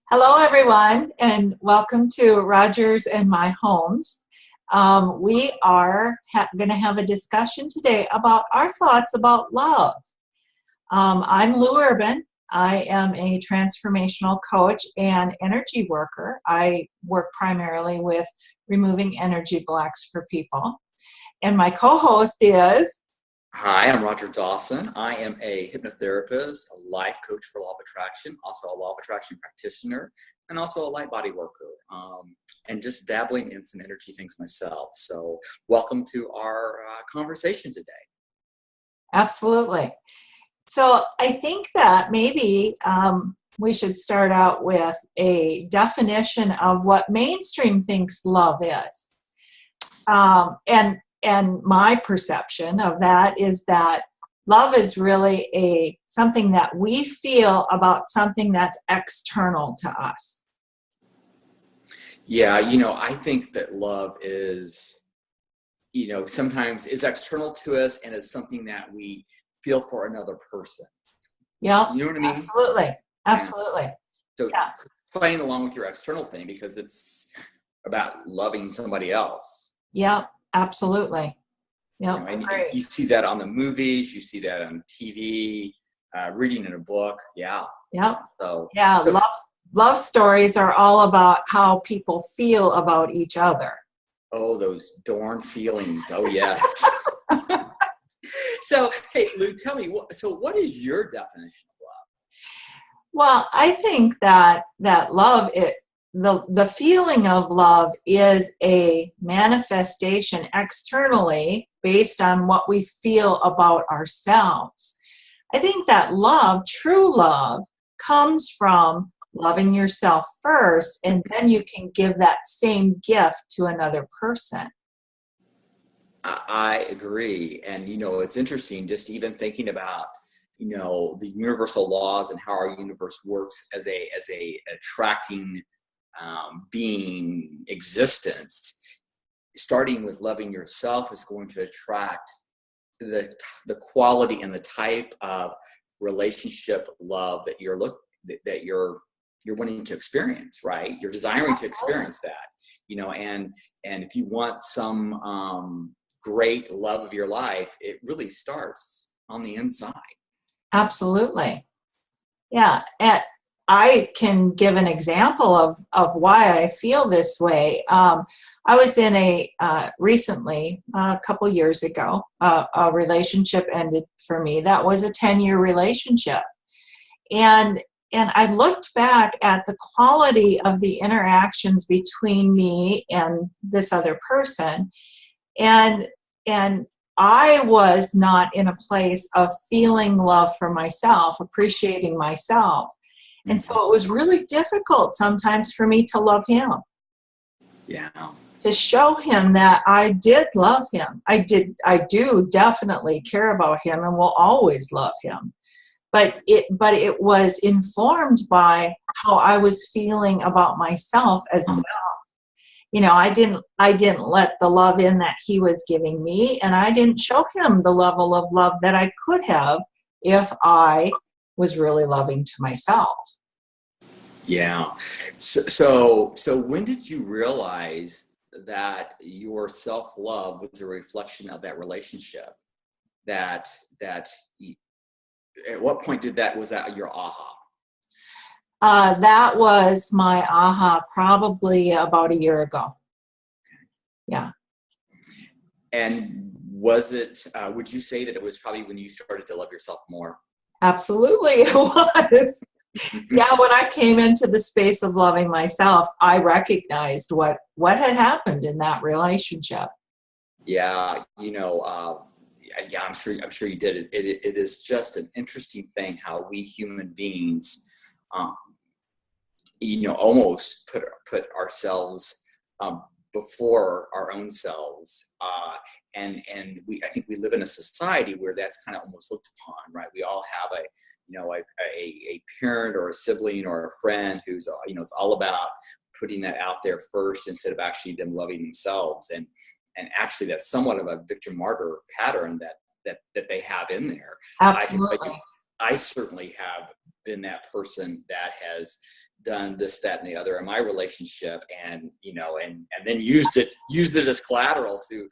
Hello, everyone, and welcome to Rogers and My Homes. We are going to have a discussion today about our thoughts about love. I'm Lou Urban. I am a transformational coach and energy worker. I work primarily with removing energy blocks for people. And my co-host is... Hi, I'm Roger Dawson. I am a hypnotherapist, a life coach for Law of Attraction, also a Law of Attraction practitioner, and also a light body worker, and just dabbling in some energy things myself. So welcome to our conversation today. Absolutely. So I think that maybe we should start out with a definition of what mainstream thinks love is. And my perception of that is that love is really something that we feel about something that's external to us. Yeah, I think that love is, sometimes is external to us and is something that we feel for another person. Yeah, you know what I mean? Absolutely. So playing along with your external thing because it's about loving somebody else. Yeah, absolutely. Yeah, you see that on the movies, you see that on TV, reading in a book. Yeah. So love stories are all about how people feel about each other. Oh, those darn feelings. Oh, yes. So, hey, Lou, tell me, what is your definition of love? Well, I think that love, the feeling of love is a manifestation externally based on what we feel about ourselves. I think that love, true love, comes from loving yourself first, and then you can give that same gift to another person. I agree. And, it's interesting just even thinking about, the universal laws and how our universe works as a attracting being existence. Starting with loving yourself is going to attract the quality and the type of relationship love that you're wanting to experience, right? You're desiring to experience that, and if you want some great love of your life, it really starts on the inside. Absolutely. Yeah. And I can give an example of why I feel this way. I was in recently, a couple years ago, a relationship ended for me. That was a 10-year relationship. And I looked back at the quality of the interactions between me and this other person. And I was not in a place of feeling love for myself, appreciating myself. And so it was really difficult sometimes for me to love him. Yeah. To show him that I did love him. I do definitely care about him and will always love him. But it was informed by how I was feeling about myself as well. I didn't let the love in that he was giving me, and I didn't show him the level of love that I could have if I was really loving to myself. Yeah. So when did you realize that your self-love was a reflection of that relationship? That at what point was that your aha? That was my aha probably about a year ago. Yeah. And was it, would you say that it was probably when you started to love yourself more? Absolutely, it was. Yeah, when I came into the space of loving myself, I recognized what had happened in that relationship. Yeah, yeah, I'm sure you did. It is just an interesting thing how we human beings, almost put ourselves before our own selves, and I think we live in a society where that's kind of almost looked upon, right? We all have a parent or a sibling or a friend who's it's all about putting that out there first instead of actually them loving themselves, and actually that's somewhat of a victim martyr pattern that they have in there. Absolutely. I certainly have been that person that has done this, that, and the other in my relationship, and then used it as collateral to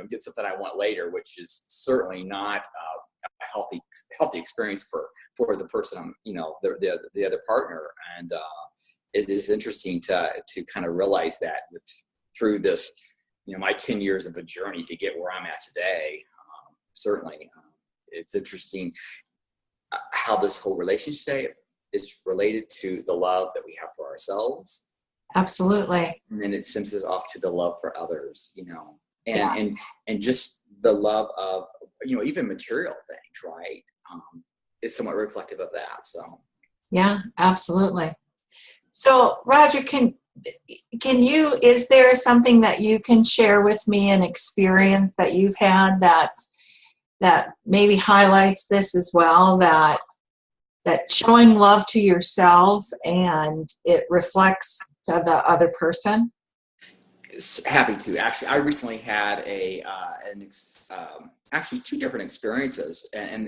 get something I want later, which is certainly not a healthy experience for the person I'm, the other partner. And it is interesting to kind of realize that through this, my 10 years of a journey to get where I'm at today. Certainly, it's interesting how this whole relationship is related to the love that we have for ourselves. Absolutely. And then it stems it off to the love for others, and Yes. and just the love of, even material things, right? Is somewhat reflective of that. So Yeah, absolutely. So, Roger, is there something that you can share with me, an experience that you've had that maybe highlights this as well, that showing love to yourself and it reflects to the other person? happy to. Actually, I recently had actually two different experiences, and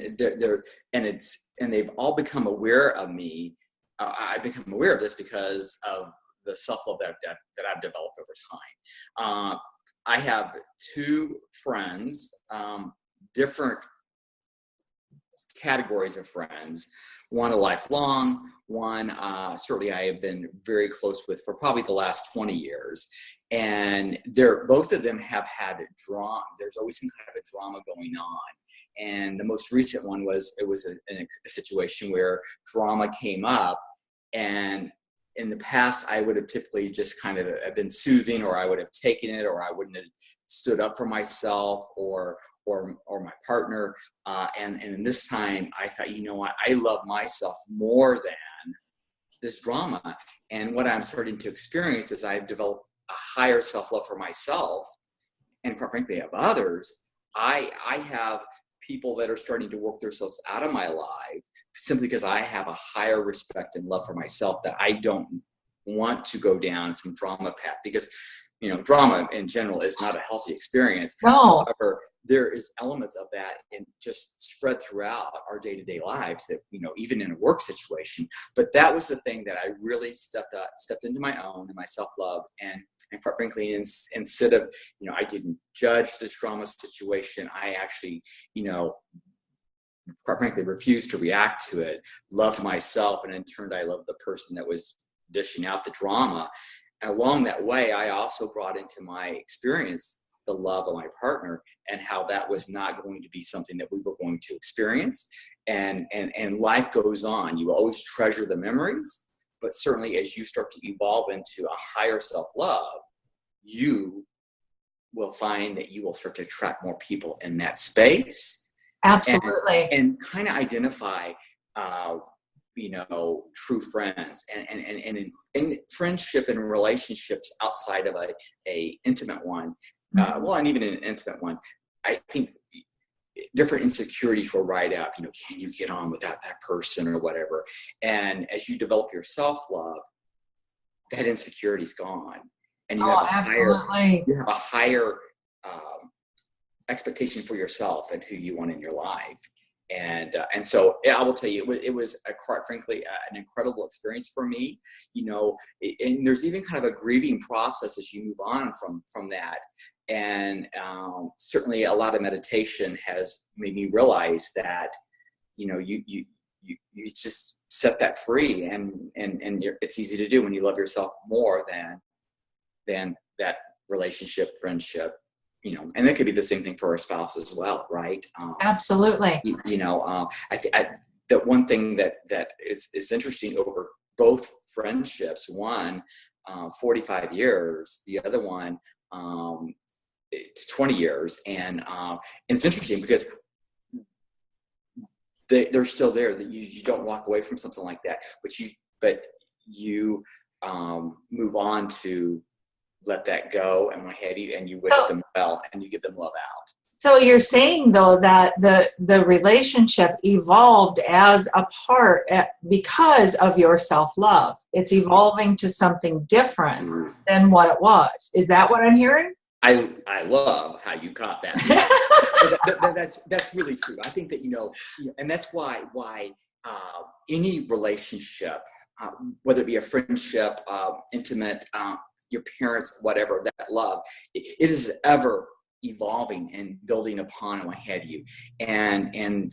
they've all become aware of me. I become aware of this because of the self-love that I've developed over time. I have two friends, different categories of friends. One a lifelong, one certainly I have been very close with for probably the last 20 years. And both of them have had drama. There's always some kind of a drama going on. And the most recent one was a situation where drama came up, and in the past, I would have typically just kind of been soothing, or I would have taken it, or I wouldn't have stood up for myself or my partner. And in this time, I thought, you know what, I love myself more than this drama. And what I'm starting to experience is I've developed a higher self-love for myself, and quite frankly of others. I have people that are starting to work themselves out of my life simply because I have a higher respect and love for myself, that I don't want to go down some drama path, because drama in general is not a healthy experience. No. However, there is elements of that and just spread throughout our day-to-day lives that, even in a work situation. But that was the thing that I really stepped into my own and my self-love. And quite frankly, instead of, I didn't judge this drama situation. I actually, quite frankly, refused to react to it, loved myself, and in turn, I loved the person that was dishing out the drama. Along that way, I also brought into my experience the love of my partner, and how that was not going to be something that we were going to experience. And life goes on. You always treasure the memories, but certainly as you start to evolve into a higher self-love, you will find that you will start to attract more people in that space. Absolutely. And kind of identify true friends, and in friendship and relationships outside of a intimate one, and even in an intimate one, I think different insecurities will ride up. Can you get on without that person or whatever? And as you develop your self-love, that insecurity is gone, and you have a higher expectation for yourself and who you want in your life. And so I will tell you, it was quite frankly an incredible experience for me, and there's even kind of a grieving process as you move on from that. And certainly a lot of meditation has made me realize that, you just set that free, and it's easy to do when you love yourself more than that relationship, friendship. And it could be the same thing for a spouse as well, right? Absolutely. The one thing that is interesting over both friendships, one 45 years, the other one 20 years, and it's interesting because they're still there. That you don't walk away from something like that, but you move on to let that go and what have you, and you wish them well and you give them love out. So you're saying, though, that the relationship evolved as a part because of your self-love. It's evolving to something different than what it was. Is that what I'm hearing? I love how you caught that. That's really true. I think that, and that's why any relationship whether it be a friendship, intimate, your parents, whatever, that love, it is ever evolving and building upon and what have you. And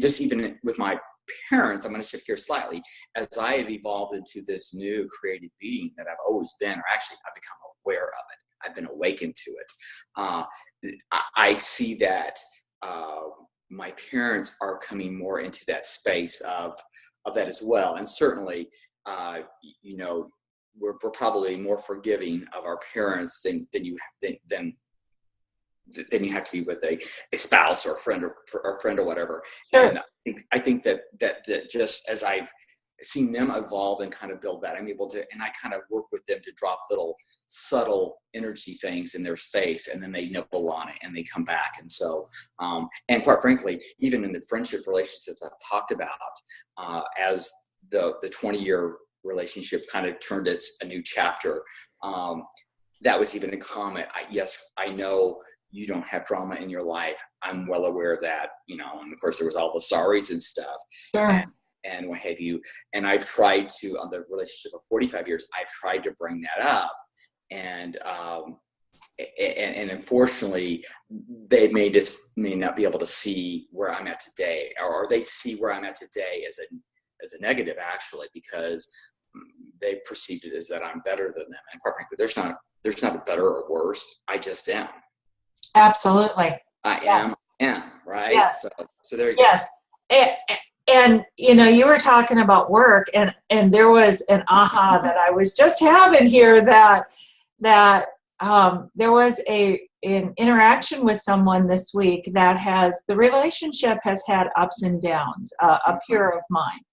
just even with my parents, I'm going to shift gears slightly, as I have evolved into this new creative being that I've always been, or actually I've become aware of it. I've been awakened to it. I see that my parents are coming more into that space of that as well. And certainly, you know, we're probably more forgiving of our parents than you have to be with a spouse or a friend or whatever. Sure. And I think that just as I've seen them evolve and kind of build that, I'm able to, and I kind of work with them to drop little subtle energy things in their space, and then they nibble on it and they come back. And so, and quite frankly, even in the friendship relationships I've talked about, as the 20-year relationship kind of turned a new chapter, that was even a comment. Yes, I know you don't have drama in your life. I'm well aware of that, you know, and of course there was all the sorries and stuff. Sure. And what have you. And I've tried to, on the relationship of 45 years, I've tried to bring that up. And unfortunately, they may not be able to see where I'm at today, or they see where I'm at today as a negative, actually, because they perceived it as that I'm better than them. And quite frankly, there's not a better or worse. I just am. Absolutely. I am, right? Yes. So there you go. Yes. And you know, you were talking about work, and there was an aha that I was just having here, that there was an interaction with someone this week that the relationship has had ups and downs. A peer of mine,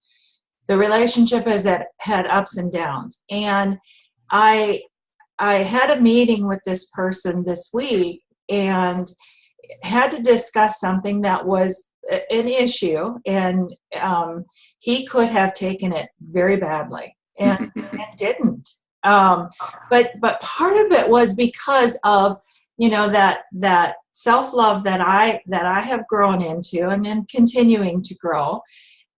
the relationship has had ups and downs, and I had a meeting with this person this week and had to discuss something that was an issue, and he could have taken it very badly and didn't. But part of it was because of, you know, that self-love that I have grown into and am continuing to grow.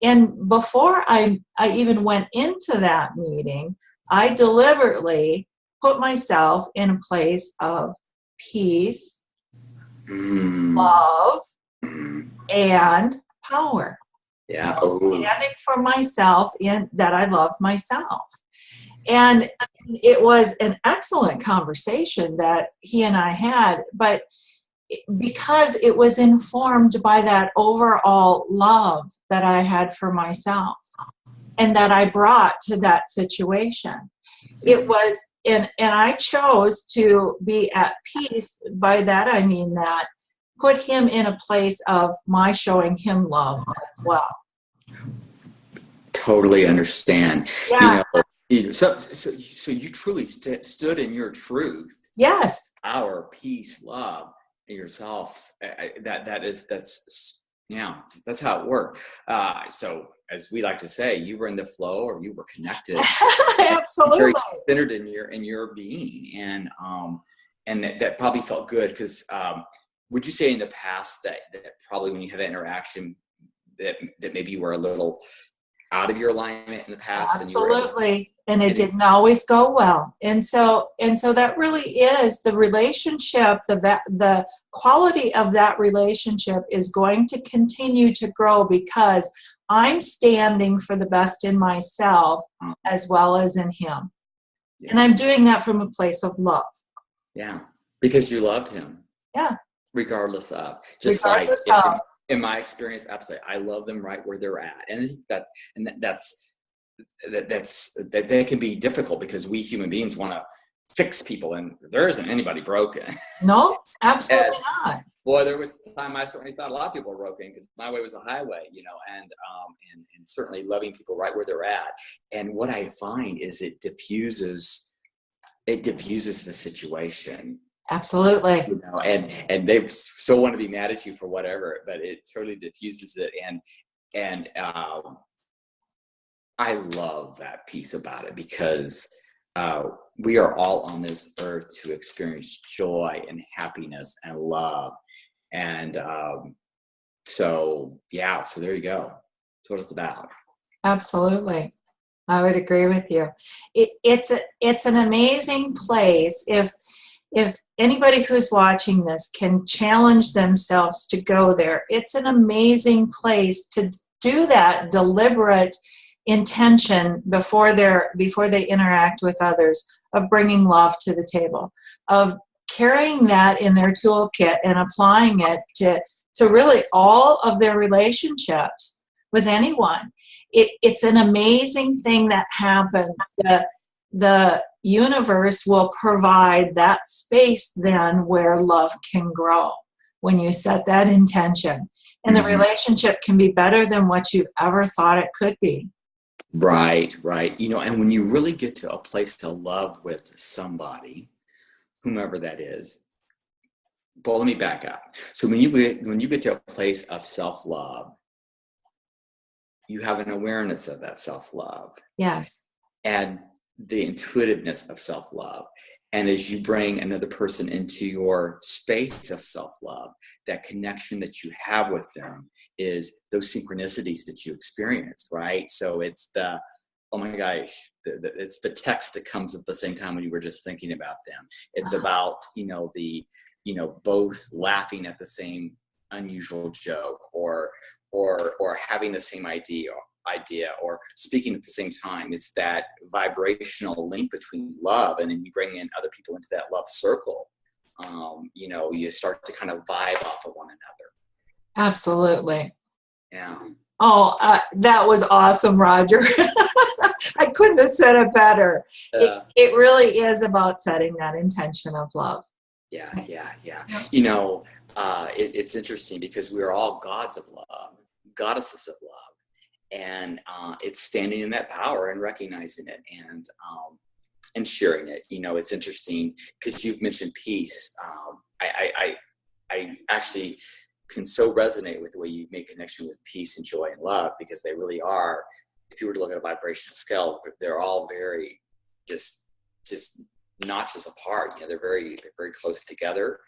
And before I even went into that meeting, I deliberately put myself in a place of peace, love, and power. Yeah. Standing for myself, in that I love myself. And it was an excellent conversation that he and I had, but because it was informed by that overall love that I had for myself and that I brought to that situation. It was, and I chose to be at peace. By that I mean that put him in a place of my showing him love as well. Totally understand. Yeah. So you truly stood in your truth. Yes. Our peace, love, yourself. That's how it worked. So as we like to say, you were in the flow, or you were connected. Absolutely. Very centered in your being, and that probably felt good, because would you say in the past that probably when you had that interaction that maybe you were a little out of your alignment in the past? Absolutely. And it didn't always go well. And so that really is the relationship, the quality of that relationship is going to continue to grow because I'm standing for the best in myself as well as in him. Yeah. And I'm doing that from a place of love. Yeah. Because you loved him. Yeah. Regardless of. In my experience, absolutely. I love them right where they're at. And I think that can be difficult because we human beings want to fix people, and there isn't anybody broken. No, absolutely not. Boy, there was a time I certainly thought a lot of people were broken because my way was a highway, you know, and certainly loving people right where they're at. And what I find is it diffuses the situation. Absolutely. You know, and they so want to be mad at you for whatever, but it totally diffuses it. And I love that piece about it because we are all on this earth to experience joy and happiness and love. And so there you go. That's what it's about. Absolutely. I would agree with you. It's an amazing place. If anybody who's watching this can challenge themselves to go there, it's an amazing place to do that deliberate intention before they interact with others, of bringing love to the table, of carrying that in their toolkit and applying it to really all of their relationships with anyone. It's an amazing thing that happens. The universe will provide that space then where love can grow when you set that intention. And the relationship can be better than what you ever thought it could be. Right, right. And when you really get to a place to love with somebody, whomever that is, but let me back up. So when you get to a place of self-love, you have an awareness of that self-love. Yes. And the intuitiveness of self-love. And as you bring another person into your space of self-love, that connection that you have with them is those synchronicities that you experience, right? So it's the, oh my gosh, it's the text that comes at the same time when you were just thinking about them. It's about, both laughing at the same unusual joke or having the same idea or speaking at the same time. It's that vibrational link between love, and then you bring in other people into that love circle. You start to kind of vibe off of one another. Absolutely. Yeah. Oh, that was awesome, Roger. I couldn't have said it better. It really is about setting that intention of love. Yeah. It's interesting because we are all gods of love, goddesses of love. And it's standing in that power and recognizing it and sharing it. It's interesting because you've mentioned peace. I actually can so resonate with the way you make connection with peace and joy and love, because they really are. If you were to look at a vibrational scale, they're all very just notches apart. They're very close together,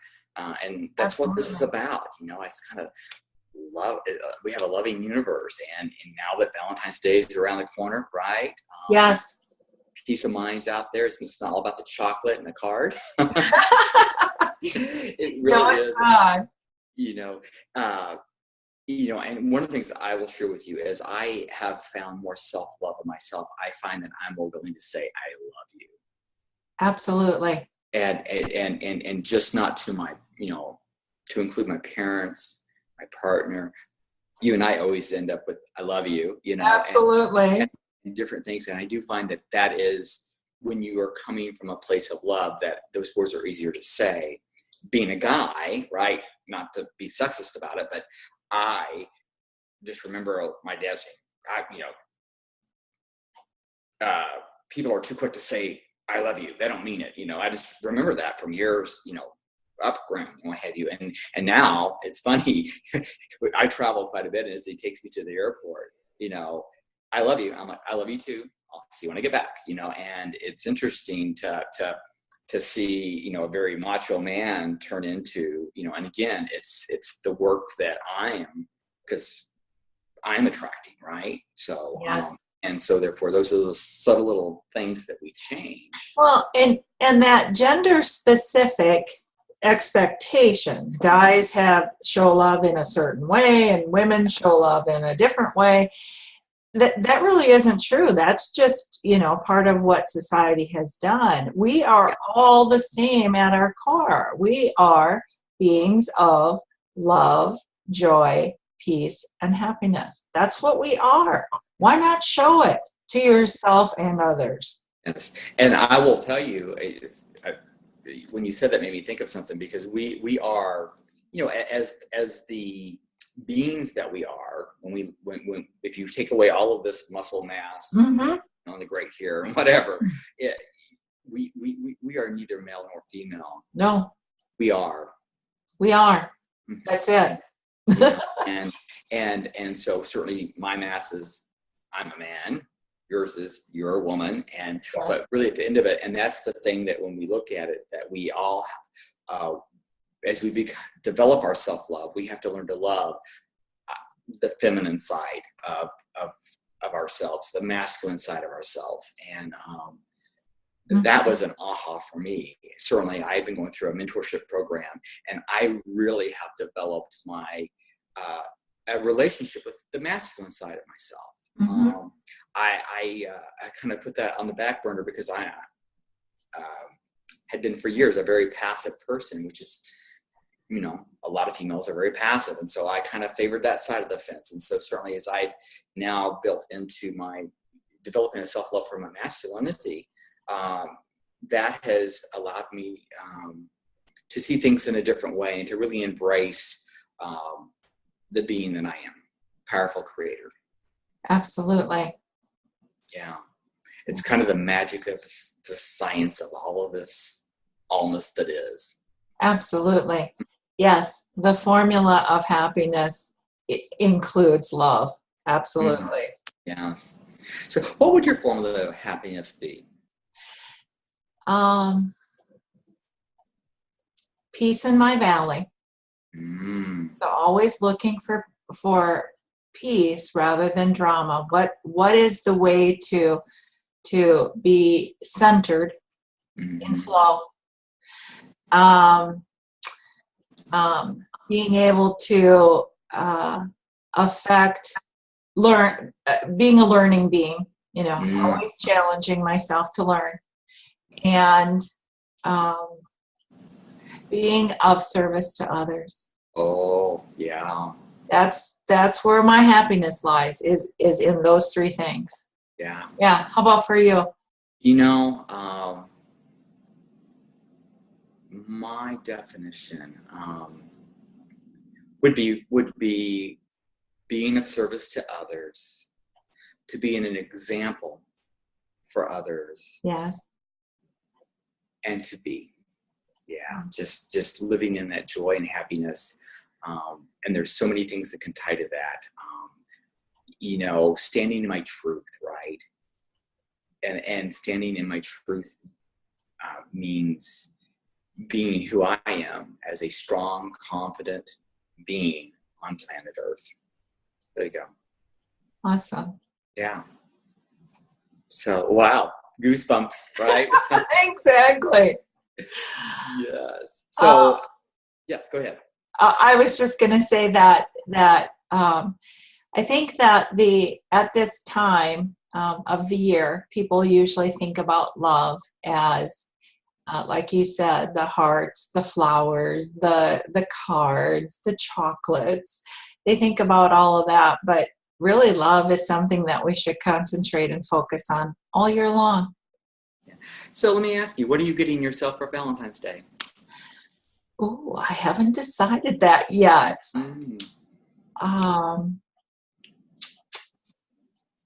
and that's what this is about. It's kind of love. We have a loving universe, and now that Valentine's Day is around the corner, right? Yes. Peace of mind's out there. It's not all about the chocolate and the card. It really is. And one of the things I will share with you is I have found more self-love in myself. I find that I'm more willing to say I love you. Absolutely. And just not to my, to include my parents, my partner. You and I always end up with I love you, Absolutely. and different things. And I do find that is when you are coming from a place of love, that those words are easier to say. Being a guy, right? Not to be sexist about it, but I just remember my dad saying, people are too quick to say I love you. They don't mean it. I just remember that from years, upbringing, what have you. And now it's funny. I travel quite a bit, and as he takes me to the airport, I love you. I'm like, I love you too. I'll see you when I get back, and it's interesting to see, a very macho man turn into, and again, it's the work that because I'm attracting, right? So, yes. And so therefore those are the subtle little things that we change. Well, and that gender specific expectation, guys show love in a certain way and women show love in a different way. That really isn't true. That's just, part of what society has done. We are all the same at our core. We are beings of love, joy, peace, and happiness. That's what we are. Why not show it to yourself and others? Yes. And I will tell you, when you said that made me think of something, because we are, as the beings that we are, when if you take away all of this muscle mass on the great hair and whatever, we are neither male nor female. No, we are. That's it. And so certainly my mass is I'm a man, yours is you're a woman, and yes. But really at the end of it, and that's the thing that when we look at it, that we all as we develop our self-love, we have to learn to love the feminine side of of ourselves, the masculine side of ourselves. And Mhm. that was an aha for me. Certainly, I've been going through a mentorship program, and I really have developed my a relationship with the masculine side of myself. Mhm. I kind of put that on the back burner because I had been for years a very passive person, which is, a lot of females are very passive. And so I kind of favored that side of the fence. And so certainly as I've now built into my developing a self-love for my masculinity, that has allowed me to see things in a different way and to really embrace the being that I am, powerful creator. Absolutely. Yeah. It's kind of the magic of the science of all of this allness that is. Absolutely. Yes. The formula of happiness includes love. Absolutely. Yes. So what would your formula of happiness be? Peace in my valley. So always looking for peace rather than drama. What is the way to be centered in flow? Being able to being a learning being, always challenging myself to learn, and being of service to others. Oh, yeah. That's where my happiness lies, is in those three things. Yeah. Yeah. How about for you? My definition would be being of service to others, to be an example for others. Yes. And to be, just living in that joy and happiness. And there's so many things that can tie to that. Standing in my truth, right? And standing in my truth means being who I am as a strong, confident being on planet Earth. There you go. Awesome. Yeah. So, wow. Goosebumps, right? Exactly. Yes. So, yes, go ahead. I was just going to say that I think that at this time of the year, people usually think about love as, like you said, the hearts, the flowers, the cards, the chocolates. They think about all of that, but really love is something that we should concentrate and focus on all year long. So let me ask you, what are you getting yourself for Valentine's Day? Oh, I haven't decided that yet. I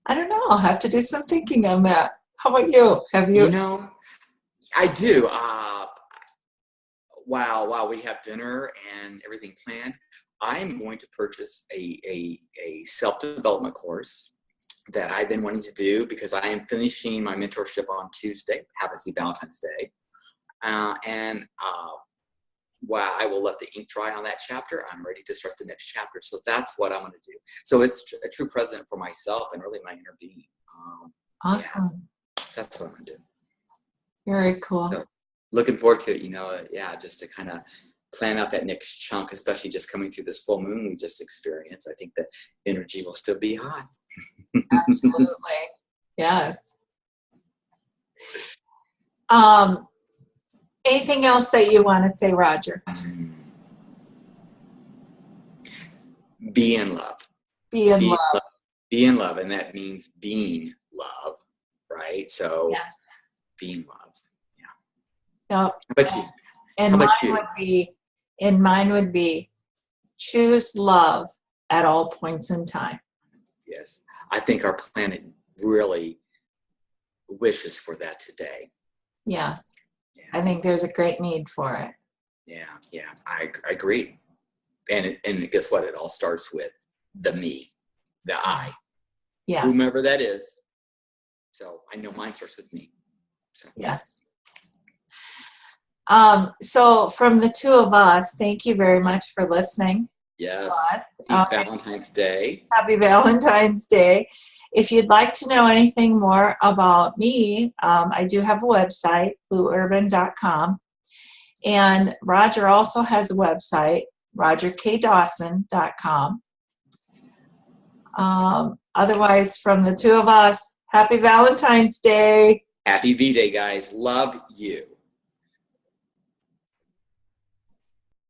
don't know. I'll have to do some thinking on that. How about you? Have you? I do. While we have dinner and everything planned, I'm going to purchase a self-development course that I've been wanting to do because I am finishing my mentorship on Tuesday. Happens to be Valentine's Day. While I will let the ink dry on that chapter, I'm ready to start the next chapter. So that's what I'm going to do. So it's a true present for myself and really my inner being. Awesome. Yeah, that's what I'm going to do. Very cool. So, looking forward to it, just to kind of plan out that next chunk, especially just coming through this full moon we just experienced. I think the energy will still be high. Absolutely. Yes. Anything else that you want to say, Roger? Be in love. Be in love. Be in love. And that means being love, right? So yes. Be in love. Yeah. Yep. How about you? And mine would be choose love at all points in time. Yes. I think our planet really wishes for that today. Yes. Yeah. I think there's a great need for it. Yeah, I agree. And guess what? It all starts with the me, the I. Yes. Whomever that is. So I know mine starts with me. So. Yes. So from the two of us, thank you very much for listening. Yes. Happy Valentine's Day. Happy Valentine's Day. If you'd like to know anything more about me, I do have a website, blueurban.com. And Roger also has a website, rogerkdawson.com. Otherwise, from the two of us, happy Valentine's Day. Happy V-Day, guys. Love you.